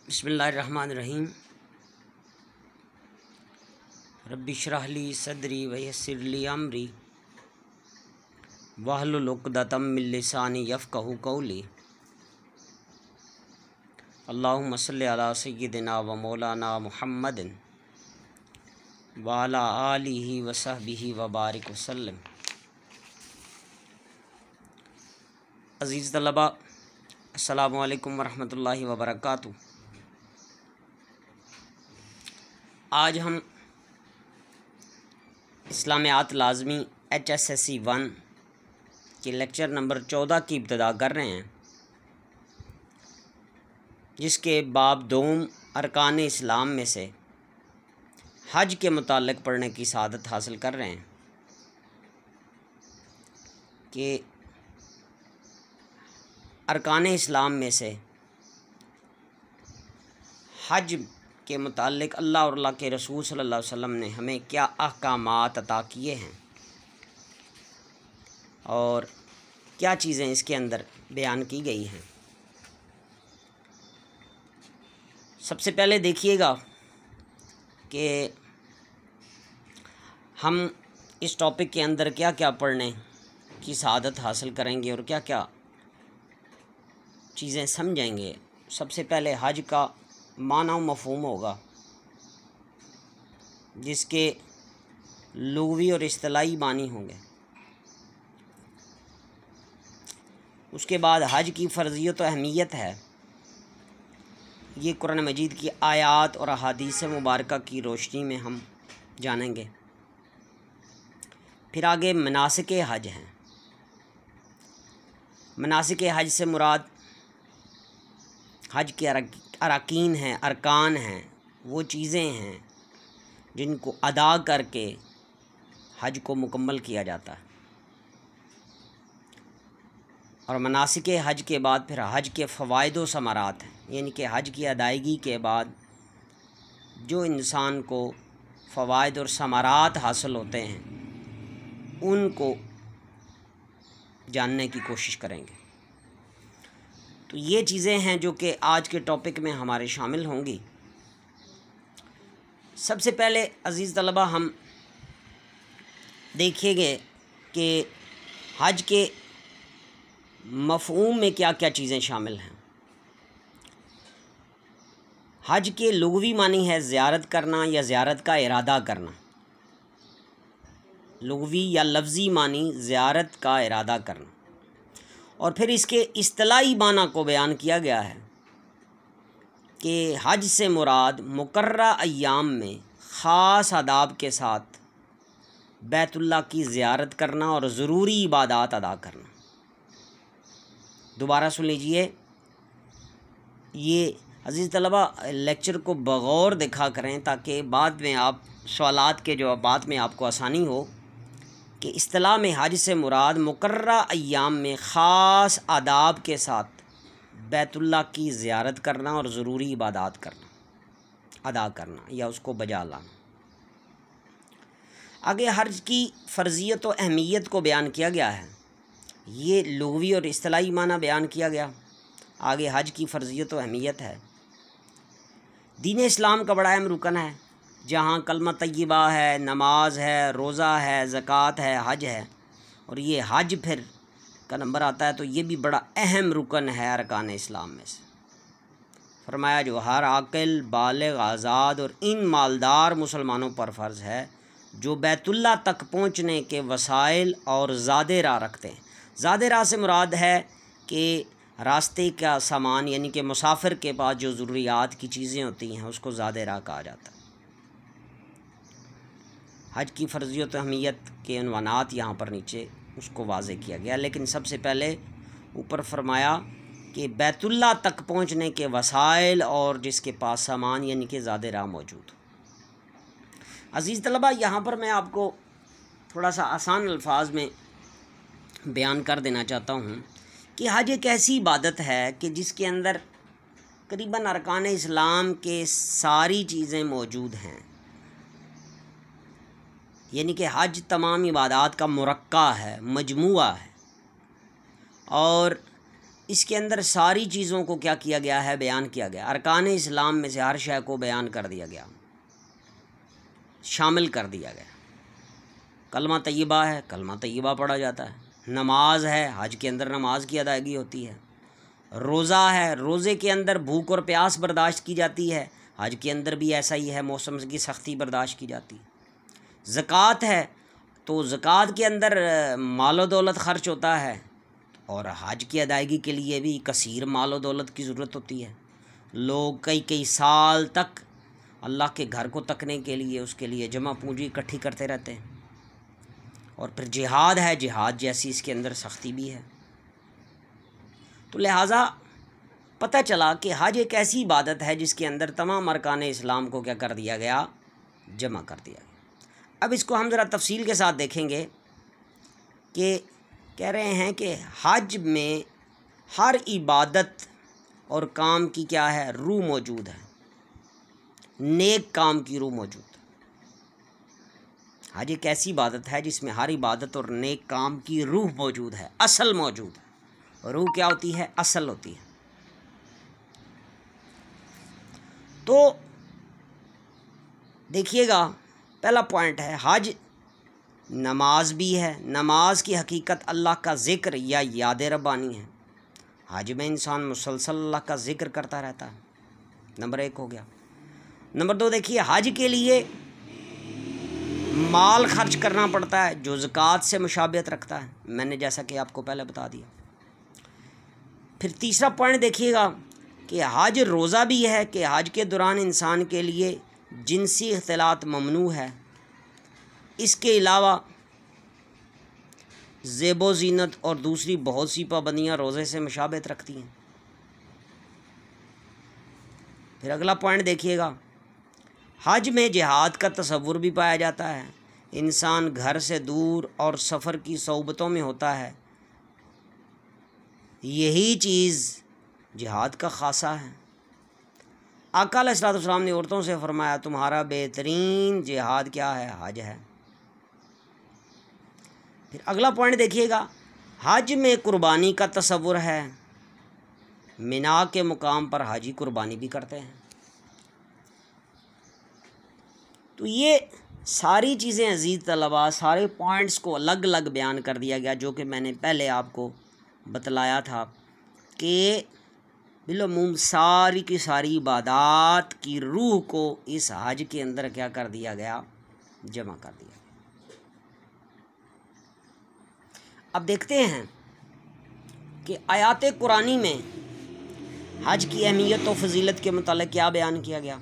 बिस्मिल्लाहिर्रहमानिर्रहीम। रब्बि इश्रह ली सदरी व यस्सिर ली अमरी वहलुल उक़दतम मिन लिसानी यफ़क़हू क़ौली। अल्लाहुम्मा सल्लि अला सय्यिदिना व मौलाना मुहम्मदिन व अला आलिहि व सहबिहि व बारिक वसल्लम। अज़ीज़ तलबा, अस्सलामु अलैकुम व रहमतुल्लाहि व बरकातुहू। आज हम इस्लामियात लाज़मी HSSC 1 के लेक्चर नंबर 14 की इब्तिदा कर रहे हैं, जिसके बाब दोम अरकान इस्लाम में से हज के मुताल्लिक़ पढ़ने की सआदत हासिल कर रहे हैं कि अरकान इस्लाम में से हज के मुताल्लिक़ अल्लाह और अल्लाह के रसूल सल्लल्लाहु अलैहि वसल्लम ने हमें क्या अहकामात अता किए हैं और क्या चीज़ें इसके अंदर बयान की गई हैं। सबसे पहले देखिएगा कि हम इस टॉपिक के अंदर क्या क्या पढ़ने की सआदत हासिल करेंगे और क्या क्या चीज़ें समझेंगे। सबसे पहले हज का माना व मफ़हूम होगा, जिसके लुग़वी और इस्तिलाही मानी होंगे। उसके बाद हज की फ़र्ज़ियत व अहमियत है, ये कुरान मजीद की आयात और अहादीस मुबारका की रोशनी में हम जानेंगे। फिर आगे मनासिक हज हैं। मनासिक हज से मुराद हज के अरकान हैं, अरकान हैं, वो चीज़ें हैं जिनको अदा करके हज को मुकम्मल किया जाता है। और मनासिक हज के बाद फिर हज के फ़वाइद व समारात हैं, यानी कि हज की अदायगी के बाद जो इंसान को फ़वाइद और समारात हासिल होते हैं, उनको जानने की कोशिश करेंगे। तो ये चीज़ें हैं जो कि आज के टॉपिक में हमारे शामिल होंगी। सबसे पहले अज़ीज़ तलबा, हम देखेंगे कि हज के मफ़हूम में क्या क्या चीज़ें शामिल हैं। हज के लुग़वी मानी है ज़ियारत करना या ज़ियारत का इरादा करना। लुग़वी या लफ्ज़ी मानी ज़ियारत का इरादा करना। और फिर इसके इस्तिलाही माना को बयान किया गया है कि हज से मुराद मुकर्ररा अय्याम में ख़ास आदाब के साथ बैतुल्लाह की ज़ियारत करना और ज़रूरी इबादात अदा करना। दोबारा सुन लीजिए, ये अज़ीज़ तलबा लेक्चर को बग़ौर देखा करें ताकि बाद में आप सवालात के जवाबात में आपको आसानी हो। कि इस्तिलाह में हज से मुराद मुकर्ररा अय्याम में ख़ास आदाब के साथ बैतुल्लाह की ज़ियारत करना और ज़रूरी इबादात करना, अदा करना या उसको बजा लाना। आगे हज की फ़र्ज़ियत व अहमियत को बयान किया गया है। ये लुग़वी और इस्तिलाही माना बयान किया गया। आगे हज की फ़र्ज़ियत व अहमियत है। दीन इस्लाम का बड़ा अहम रुकन है, जहाँ कलमा तय्यबा है, नमाज है, रोज़ा है, ज़कात है, हज है। और ये हज फिर का नंबर आता है, तो ये भी बड़ा अहम रुकन है अरकान इस्लाम में से। फरमाया जो हर आकिल, बालिग़, आज़ाद और इन मालदार मुसलमानों पर फ़र्ज़ है जो बैतुल्लाह तक पहुँचने के वसाइल और ज़ादे राह रखते हैं। ज़ादे राह से मुराद है कि रास्ते का सामान, यानी कि मुसाफिर के पास जो ज़रूरियात की चीज़ें होती हैं, उसको ज़ादे राह कहा जाता है। हज की फ़र्ज़ियत व अहमियत के अनवानात यहाँ पर नीचे उसको वाज़े किया गया, लेकिन सबसे पहले ऊपर फरमाया कि बैतुल्लाह तक पहुँचने के वसाइल और जिसके पास सामान, यानी कि ज़ादे राह मौजूद हो। अज़ीज़ तलबा, यहाँ पर मैं आपको थोड़ा सा आसान अल्फाज में बयान कर देना चाहता हूँ कि हज एक ऐसी इबादत है कि जिसके अंदर करीबन अरकान इस्लाम के सारी चीज़ें मौजूद हैं। यानी कि हज तमाम इबादात का मुरक्का है, मजमुआ है। और इसके अंदर सारी चीज़ों को क्या किया गया है, बयान किया गया। अरकान इस्लाम में से हर शय को बयान कर दिया गया, शामिल कर दिया गया। कलमा तय्यबा है, कलमा तय्यबा पढ़ा जाता है। नमाज है, हज के अंदर नमाज की अदायगी होती है। रोज़ा है, रोज़े के अंदर भूख और प्यास बर्दाश्त की जाती है। हज के अंदर भी ऐसा ही है, मौसम की सख्ती बर्दाश्त की जाती है। ज़कात है तो ज़कात के अंदर माल व दौलत ख़र्च होता है, और हज की अदायगी के लिए भी कसीर माल व दौलत की ज़रूरत होती है। लोग कई कई साल तक अल्लाह के घर को तकने के लिए, उसके लिए जमा पूंजी इकट्ठी करते रहते हैं। और फिर जिहाद है, जिहाद जैसी इसके अंदर सख्ती भी है। तो लिहाजा पता चला कि हज एक ऐसी इबादत है जिसके अंदर तमाम अरकान इस्लाम को क्या कर दिया गया, जमा कर दिया गया। अब इसको हम ज़रा तफसील के साथ देखेंगे कि कह रहे हैं कि हज में हर इबादत और काम की क्या है, रूह मौजूद है, नेक काम की रूह मौजूद। हज एक ऐसी इबादत है जिसमें हर इबादत और नेक काम की रूह मौजूद है, असल मौजूद है। रूह क्या होती है, असल होती है। तो देखिएगा, पहला पॉइंट है, हज नमाज भी है। नमाज की हकीकत अल्लाह का ज़िक्र या याद रब्बानी है। हज में इंसान मुसलसल अल्लाह का ज़िक्र करता रहता है। नंबर 1 हो गया। नंबर 2 देखिए, हज के लिए माल खर्च करना पड़ता है जो ज़कात से मुशाबियत रखता है, मैंने जैसा कि आपको पहले बता दिया। फिर तीसरा पॉइंट देखिएगा कि हज रोज़ा भी है, कि हज के दौरान इंसान के लिए जिनसी इख्तिलात ममनू है। इसके अलावा ज़ेबो ज़ीनत और दूसरी बहुत सी पाबंदियाँ रोज़े से मुशाबियत रखती हैं। फिर अगला पॉइंट देखिएगा, हज में जिहाद का तसव्वुर भी पाया जाता है। इंसान घर से दूर और सफ़र की सोबतों में होता है, यही चीज़ जिहाद का खासा है। आका अलैहिस्सलाम ने औरतों से फरमाया, तुम्हारा बेहतरीन जिहाद क्या है, हज है। फिर अगला पॉइंट देखिएगा, हज में कुर्बानी का तसव्वुर है। मिना के मुकाम पर हाजी कुर्बानी भी करते हैं। तो ये सारी चीज़ें अजीज़ तलबा, सारे पॉइंट्स को अलग अलग बयान कर दिया गया, जो कि मैंने पहले आपको बतलाया था कि बिलूम सारी की सारी इबादत की रूह को इस हज के अंदर क्या कर दिया गया, जमा कर दिया। अब देखते हैं कि आयात कुरानी में हज की अहमियत और फजीलत के मुतालिक क्या बयान किया गया।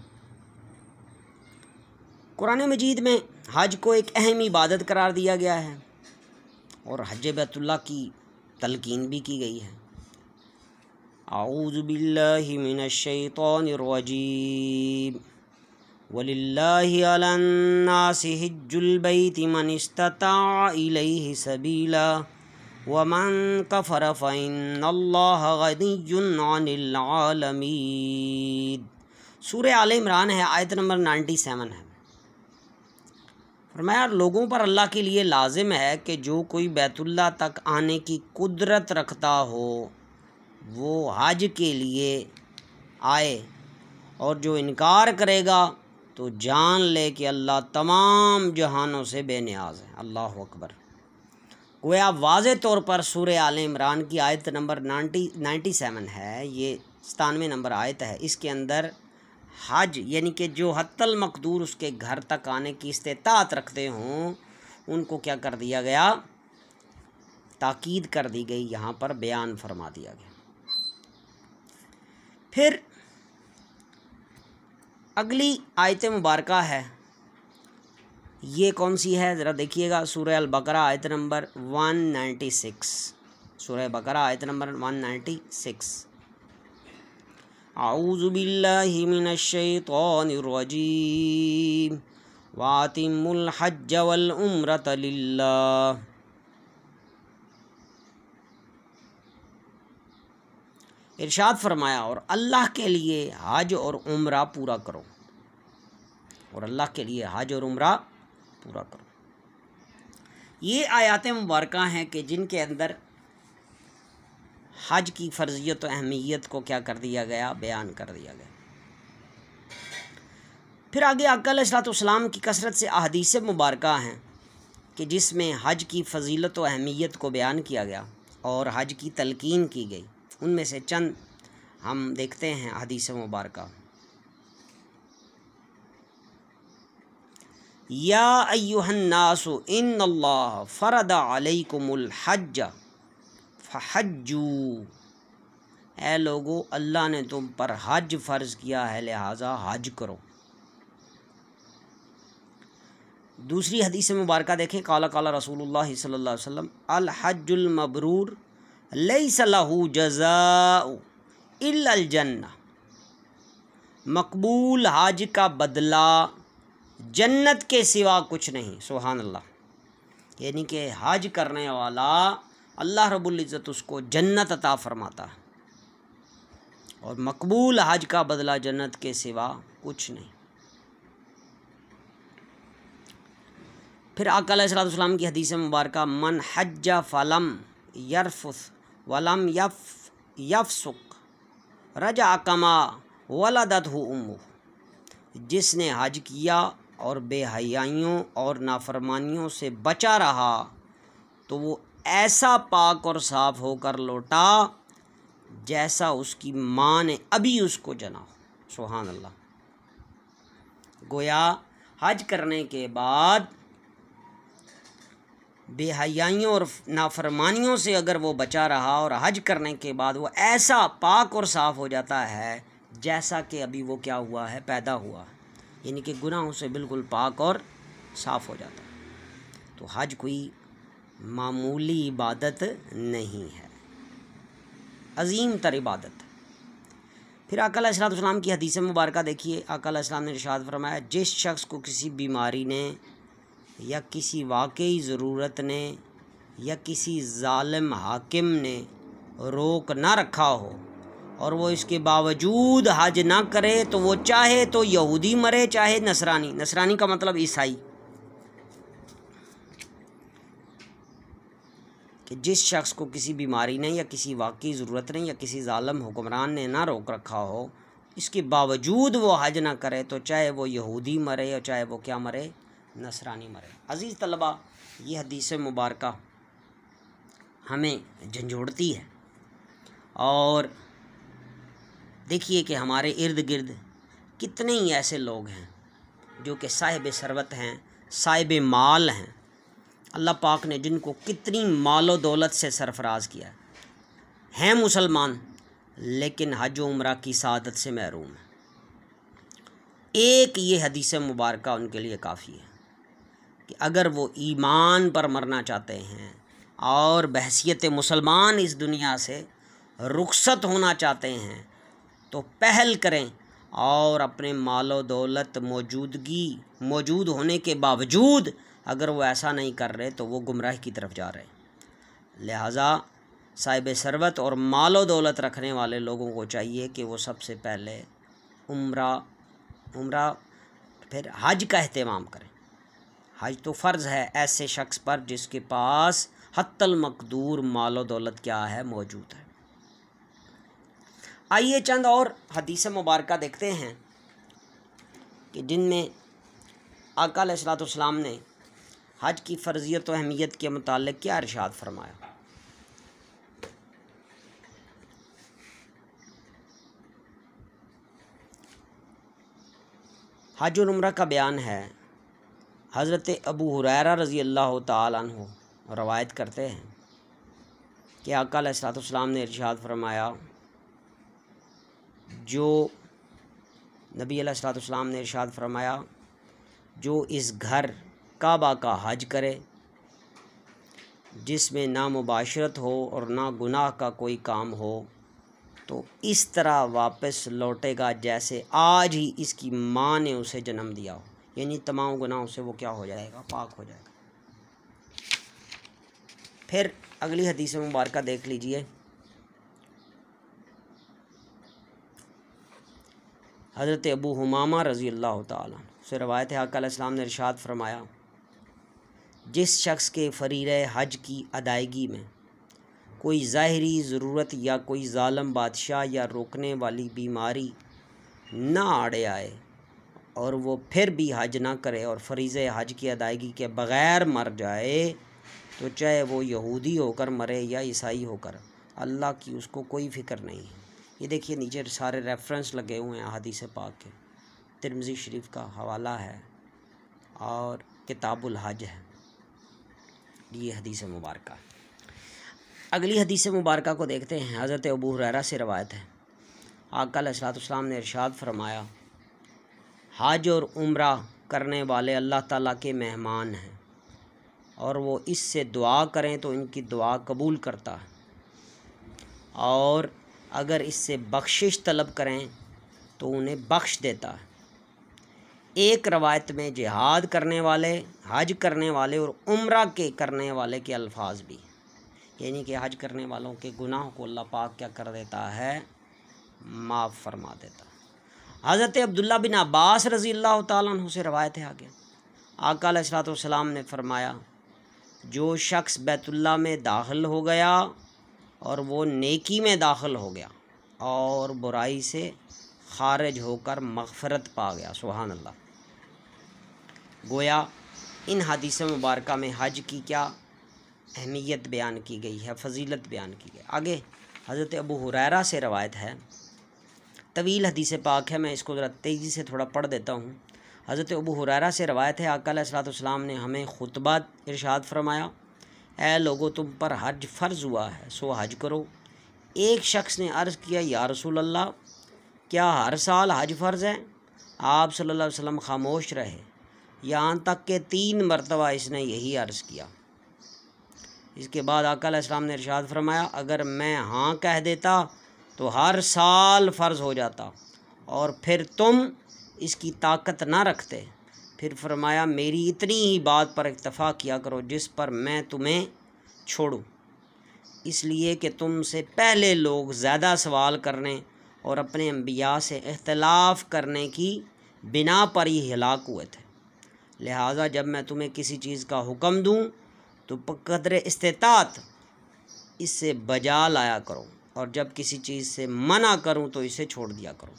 कुरान मजीद में हज को एक अहम इबादत करार दिया गया है और हज बैतुल्लाह की तलकीन भी की गई है। आऊज़ु बिल्लाहि मिनश शैतानिर रजीम वलिल्लाहि अलन्नासि हिज्जुल बैति मन इस्तताअ इलैहि सबीला वमन कफर फइन्नल्लाह गनिय्युन अनिल आलमीन। सूरह आल इमरान है, आयत नंबर 97 है। फरमाया, लोगों पर अल्लाह के लिए लाजिम है कि जो कोई बैतुल्लाह तक आने की कुदरत रखता हो वो हज के लिए आए, और जो इनकार करेगा तो जान ले कि अल्लाह तमाम जहानों से बेनियाज है। अल्लाह अकबर। गोया वाज़े तौर पर सूरह आल इमरान की आयत नंबर 97 है, ये 97 नंबर आयत है। इसके अंदर हज यानी कि जो हत्तल मकदूर उसके घर तक आने की इस्तेताअत रखते हों उनको क्या कर दिया गया, ताकीद कर दी गई, यहाँ पर बयान फरमा दिया गया। फिर अगली आयत मुबारका है, ये कौन सी है ज़रा देखिएगा, सूरह अल बकरा आयत नंबर 196। सूरह बकरा आयत नंबर 196। आऊज़ु बिल्लाहि मिनश शैतानिर रजीम वातिमुल हज्ज वल उम्रत लिल्लाह। इरशाद फरमाया, और अल्लाह के लिए हज और उम्रा पूरा करो, और अल्लाह के लिए हज और उम्रा पूरा करो। ये आयातें मुबारका हैं कि जिनके अंदर हज की फ़र्ज़ियत और अहमियत को क्या कर दिया गया, बयान कर दिया गया। फिर आगे आका अलैहिस्सलाम की कसरत से अहादीस मुबारका हैं कि जिसमें हज की फ़जीलत और अहमियत को बयान किया गया और हज की तलकीन की गई। उनमें से चंद हम देखते हैं हदीस मुबारका। या अय्युहन्नासु इन्नल्लाह फ़रदा अलैकुमुल हज्ज फ़हज्जू, ऐ लोगो अल्लाह ने तुम पर हज फ़र्ज़ किया है, लिहाजा हज करो। दूसरी हदीस मुबारका देखें, काला काला रसूलुल्लाह सल्लल्लाहु अलैहि वसल्लम अल हज्जुल मबरूर लैसा लहू जज़ाउ इल्लल जन्नह, मकबूल हज का बदला जन्नत के सिवा कुछ नहीं। सुभान अल्लाह, यानी कि हज करने वाला अल्लाह रब्बुल इज़्ज़त उसको जन्नत अता फरमाता है और मकबूल हज का बदला जन्नत के सिवा कुछ नहीं। फिर आका अलैहिस्सलाम की हदीस मुबारका मन हज्जा फलम यरफुस वलम यफसुक रजा कमा वलदतहु उम्मु, जिसने हज किया और बेहयाइयों और नाफरमानियों से बचा रहा तो वो ऐसा पाक और साफ़ होकर लौटा जैसा उसकी माँ ने अभी उसको जना हो। सुभान अल्लाह, गोया हज करने के बाद बेहयाइयों और नाफरमानियों से अगर वो बचा रहा और हज करने के बाद वो ऐसा पाक और साफ़ हो जाता है जैसा कि अभी वो क्या हुआ है, पैदा हुआ है, यानी कि गुनाहों से बिल्कुल पाक और साफ़ हो जाता है। तो हज कोई मामूली इबादत नहीं है, अजीम तर इबादत है। फिर आका अलैहिस्सलाम की हदीस मुबारका देखिए, आका अलैहिस्सलाम ने इरशाद फरमाया जिस शख्स को किसी बीमारी ने या किसी वाकई ज़रूरत ने या किसी ज़ालिम हाकिम ने रोक ना रखा हो और वो इसके बावजूद हज ना करे तो वो चाहे तो यहूदी मरे चाहे नसरानी, नसरानी का मतलब ईसाई, कि जिस शख्स को किसी बीमारी ने या किसी वाकई ज़रूरत ने या किसी ज़ालिम हुक्मरान ने ना रोक रखा हो, इसके बावजूद वो हज ना करे तो चाहे वो यहूदी मरे और चाहे वो क्या मरे, नसरानी मरे। अज़ीज़ तलबा, ये हदीस मुबारका हमें झंझोड़ती है और देखिए कि हमारे इर्द गिर्द कितने ही ऐसे लोग हैं जो कि साहिब सरवत हैं, साहिब माल हैं। अल्लाह पाक ने जिनको कितनी मालो दौलत से सरफराज किया है मुसलमान, लेकिन हज उम्रा की सादत से महरूम है। एक ये हदीस मुबारका उनके लिए काफ़ी है कि अगर वो ईमान पर मरना चाहते हैं और बहसियत मुसलमान इस दुनिया से रुखसत होना चाहते हैं तो पहल करें और अपने मालो दौलत मौजूद होने के बावजूद अगर वो ऐसा नहीं कर रहे तो वो गुमराही की तरफ जा रहे हैं। लिहाजा साहिब सरवत और मालो दौलत रखने वाले लोगों को चाहिए कि वो सबसे पहले उम्रा फिर हज का एहतमाम करें। हज तो फ़र्ज़ है ऐसे शख्स पर जिसके पास हत्तल मकदूर मालो दौलत क्या है, मौजूद है। आइए चंद और हदीस मुबारका देखते हैं कि जिनमें आका अलैहिस्सलाम ने हज की फ़र्ज़ियत व अहमियत के मुताल्लिक़ क्या इरशाद फरमाया। हज और उम्रा का बयान है। हज़रत अबू हुरैरा रज़ी अल्लाह तआला अन्हु रवायत करते हैं कि आका अलैहिस्सलाम ने इरशाद फरमाया, जो नबी अलैहिस्सलाम ने इरशाद फरमाया, जो इस घर काबा का हज करे जिसमें ना मुबाशरत हो और ना गुनाह का कोई काम हो तो इस तरह वापस लौटेगा जैसे आज ही इसकी माँ ने उसे जन्म दिया हो, यानी तमाम गुनाहों से वो क्या हो जाएगा, पाक हो जाएगा। फिर अगली हदीस मुबारका देख लीजिए। हज़रत अबू हुमामा रज़ी अल्लाह तआला से रवायत है, आका अलैहिस्सलाम ने इरशाद फरमाया, जिस शख्स के फ़रीज़े हज की अदायगी में कोई ज़ाहिरी ज़रूरत या कोई ज़ालिम बादशाह या रोकने वाली बीमारी ना आड़े आए और वो फिर भी हज ना करे और फ़रीज़े हज की अदायगी के बग़ैर मर जाए, तो चाहे वो यहूदी होकर मरे या ईसाई होकर, अल्लाह की उसको कोई फ़िक्र नहीं है। ये देखिए नीचे सारे रेफरेंस लगे हुए हैं हदीस पाक के। तिरमिज़ी शरीफ का हवाला है और किताबुल हज है ये हदीस मुबारका। अगली हदीस मुबारका को देखते हैं। हज़रत अबू हुरैरा से रवायत है, आका अलैहिस्सलाम ने इरशाद फरमाया, हज और उम्रा करने वाले अल्लाह ताला के मेहमान हैं और वो इससे दुआ करें तो इनकी दुआ कबूल करता है, और अगर इससे बख्शिश तलब करें तो उन्हें बख्श देता है। एक रवायत में जिहाद करने वाले, हज करने वाले और उम्रा के करने वाले के अल्फाज भी, यानी कि हज करने वालों के गुनाह को अल्लाह पाक क्या कर देता है, माफ़ फरमा देता है। हज़रत अब्दुल्ला बिन अब्बास रज़ी अल्लाह तआला अन्हु से रवायत है आगे, आका अलैहिस्सलाम ने फरमाया, जो शख्स बैतुल्लाह में दाखिल हो गया और वो नेकी में दाखिल हो गया और बुराई से खारिज होकर मग़फ़िरत पा गया, सुभान अल्लाह। गोया इन हदीस मुबारका में हज की क्या अहमियत बयान की गई है, फ़जीलत बयान की गई। आगे हज़रत अबू हुरैरा से रवायत है, तवील हदीस पाक है, मैं इसको ज़रा तेज़ी से थोड़ा पढ़ देता हूँ। हज़रत अबू हुरैरा से रवायत है, आका अलैहिस्सलाम ने हमें खुतबा इरशाद फरमाया, ऐ लोगो तुम पर हज फ़र्ज़ हुआ है सो हज करो। एक शख्स ने अर्ज़ किया, या रसूल अल्लाह, क्या हर साल हज फ़र्ज़ है? आप सल्लल्लाहु अलैहि वसल्लम खामोश रहे, यहाँ तक कि 3 मरतबा इसने यही अर्ज़ किया। इसके बाद आका अलैहिस्सलाम ने इरशाद फरमाया, अगर मैं हाँ कह देता तो हर साल फ़र्ज़ हो जाता और फिर तुम इसकी ताकत ना रखते। फिर फरमाया, मेरी इतनी ही बात पर इक्तफ़ा किया करो जिस पर मैं तुम्हें छोड़ूं, इसलिए कि तुमसे पहले लोग ज़्यादा सवाल करने और अपने अंबिया से इख्तिलाफ़ करने की बिना पर ही हिलाक हुए थे। लिहाजा जब मैं तुम्हें किसी चीज़ का हुक्म दूँ तो बक़द्रे इस्तिताअत इससे बजा लाया करो, और जब किसी चीज़ से मना करूं तो इसे छोड़ दिया करो।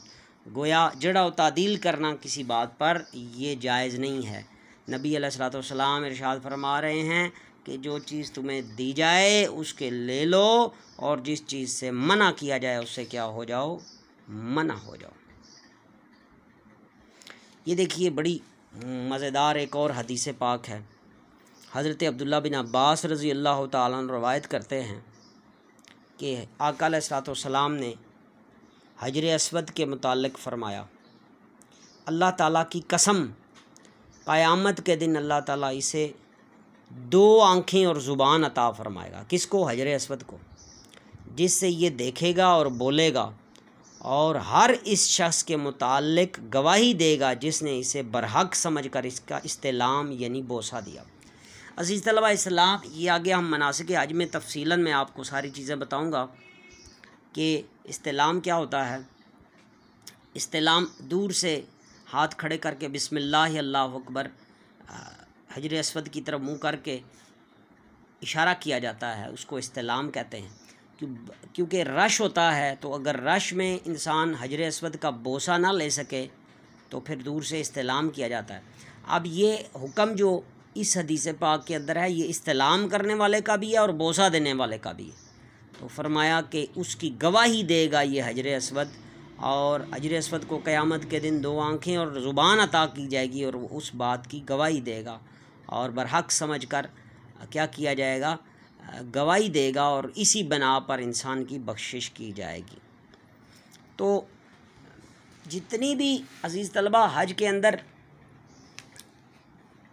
गोया जड़ा व तादील करना किसी बात पर ये जायज़ नहीं है। नबी अलैहिस्सलाम इरशाद फरमा रहे हैं कि जो चीज़ तुम्हें दी जाए उसके ले लो, और जिस चीज़ से मना किया जाए उससे क्या हो जाओ, मना हो जाओ। ये देखिए बड़ी मज़ेदार एक और हदीस पाक है। हज़रत अब्दुल्ला बिन अब्बास रज़ी अल्लाह तआला अन्हु रवायत करते हैं कि आका अलैहिस्सलाम ने हजर अस्वद के मुताल्लिक़ फ़रमाया, अल्लाह ताला की कसम, क़यामत के दिन अल्लाह ताला इसे 2 आँखें और ज़ुबान अता फ़रमाएगा। किसको? हजर अस्वद को, जिससे ये देखेगा और बोलेगा, और हर इस शख्स के मुताल्लिक़ गवाही देगा जिसने इसे बरहक समझकर इसका इस्तेलाम यानी बोसा दिया। अज़ीज़ तलबा इस्लाम, ये आगे हम मनासिक हज में तफसीलन में आपको सारी चीज़ें बताऊंगा कि इस्तेलाम क्या होता है। इस्तेलाम दूर से हाथ खड़े करके बिस्मिल्लाह अल्लाहु अकबर हजर अस्वद की तरफ मुँह करके इशारा किया जाता है, उसको इस्तेलाम कहते हैं। क्योंकि रश होता है, तो अगर रश में इंसान हजर अस्वद का बोसा ना ले सके तो फिर दूर से इस्तेलाम किया जाता है। अब ये हुक्म जो इस हदीस पाक के अंदर है, ये इस्तेलाम करने वाले का भी है और बोसा देने वाले का भी है। तो फरमाया कि उसकी गवाही देगा ये हजर अस्वद, और हजर अस्वद को क़यामत के दिन 2 आँखें और ज़ुबान अता की जाएगी, और वो उस बात की गवाही देगा और बरहक समझकर क्या किया जाएगा, गवाही देगा, और इसी बना पर इंसान की बख्शिश की जाएगी। तो जितनी भी अज़ीज़ तलबा हज के अंदर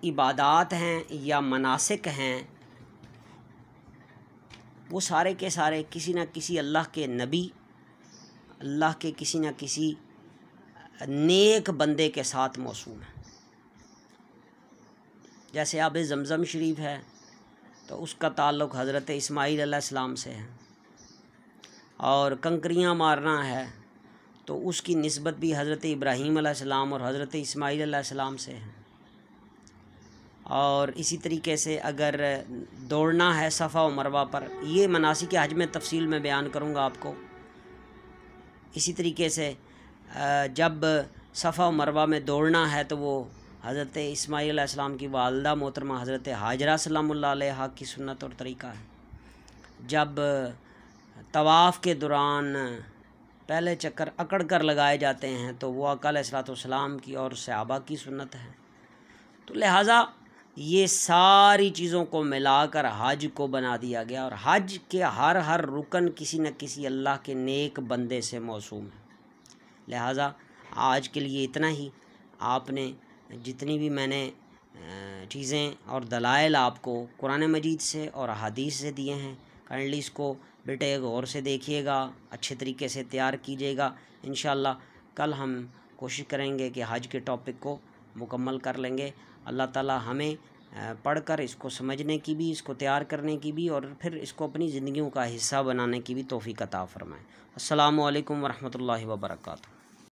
इबादात हैं या मनासिक हैं, वो सारे के सारे किसी न किसी अल्लाह के नबी, अल्लाह के किसी न किसी नेक बंदे के साथ मौसूल हैं। जैसे आब ज़मज़म शरीफ है तो उसका ताल्लुक़ हज़रत इस्माईल अलैहिस्सलाम से है, और कंकरियाँ मारना है तो उसकी निस्बत भी हज़रत इब्राहीम अलैहिस्सलाम और हज़रत इस्माईल अलैहिस्सलाम से है। और इसी तरीके से अगर दौड़ना है सफ़ा व मरवा पर, ये मनासिक हज में तफसील में बयान करूँगा आपको। इसी तरीके से जब सफ़ा व मरवा में दौड़ना है तो वो हज़रत इस्माईल अलैहिस्सलाम की वालदा मोहतरमा हज़रत हाजरा सलामुल्लाह अलैहा की सुन्नत और तरीक़ा है। जब तवाफ़ के दौरान पहले चक्कर अकड़ कर लगाए जाते हैं तो वो आका अलैहिस्सलाम की और सहाबा की सुन्नत है। तो लिहाजा ये सारी चीज़ों को मिलाकर हज को बना दिया गया, और हज के हर रुकन किसी न किसी अल्लाह के नेक बंदे से मौसूम है। लिहाजा आज के लिए इतना ही। आपने जितनी भी मैंने चीज़ें और दलाइल आपको कुरान मजीद से और हदीस से दिए हैं, काइंडली इसको बेटे गौर से देखिएगा, अच्छे तरीके से तैयार कीजिएगा। इंशाअल्लाह कल हम कोशिश करेंगे कि हज के टॉपिक को मुकम्मल कर लेंगे। अल्लाह ताला हमें पढ़कर इसको समझने की भी, इसको तैयार करने की भी, और फिर इसको अपनी ज़िंदगियों का हिस्सा बनाने की भी तौफ़ीक़ अता फ़रमाए। अस्सलामु अलैकुम वरहमतुल्लाहि वबरकातुहू।